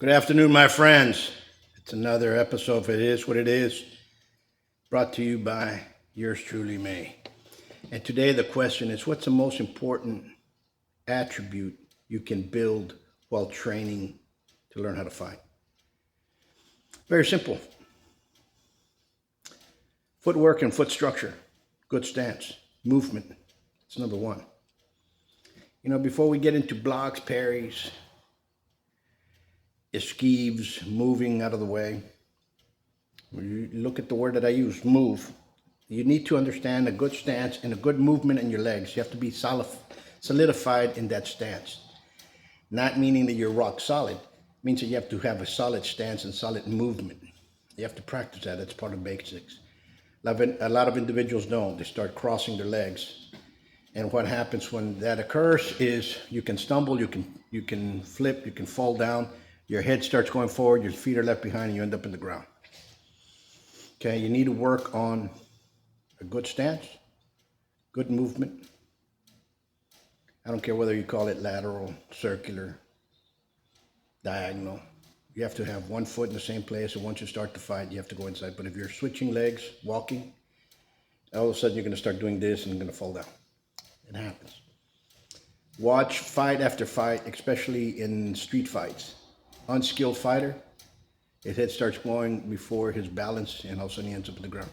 Good afternoon, my friends. It's another episode of It Is What It Is, brought to you by yours truly, me. And today the question is, what's the most important attribute you can build while training to learn how to fight? Very simple. Footwork and foot structure, good stance, movement. It's number one. Before we get into blocks, parries, esquives, moving out of the way, you look at the word that I use, move. You need to understand a good stance and a good movement in your legs. You have to be solidified in that stance. Not meaning that you're rock solid. It means that you have to have a solid stance and solid movement. You have to practice that. That's part of basics. A lot of individuals don't. They start crossing their legs. And what happens when that occurs is you can stumble, you can flip, you can fall down. Your head starts going forward, your feet are left behind, and you end up in the ground. Okay, you need to work on a good stance, good movement. I don't care whether you call it lateral, circular, diagonal. You have to have one foot in the same place, and once you start to fight, you have to go inside. But if you're switching legs, walking, all of a sudden you're going to start doing this and you're going to fall down. It happens. Watch fight after fight, especially in street fights. Unskilled fighter, his head starts going before his balance, and all of a sudden he ends up in the ground.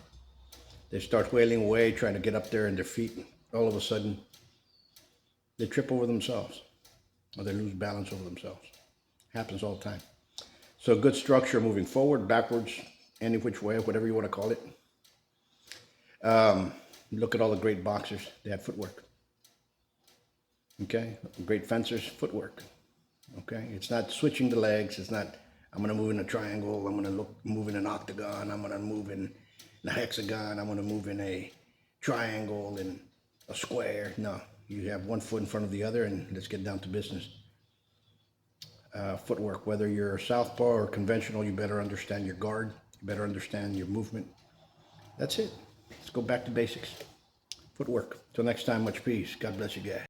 They start wailing away, trying to get up there, and their feet, all of a sudden, they trip over themselves, or they lose balance over themselves. Happens all the time. So good structure moving forward, backwards, any which way, whatever you want to call it. Look at all the great boxers, they had footwork. Okay, great fencers, footwork. Okay, it's not switching the legs. It's not, I'm going to move in a triangle. I'm going to move in an octagon. I'm going to move in a hexagon. I'm going to move in a triangle and a square. No, you have one foot in front of the other, and let's get down to business. Footwork, whether you're southpaw or conventional, you better understand your guard. You better understand your movement. That's it. Let's go back to basics. Footwork. Till next time, much peace. God bless you guys.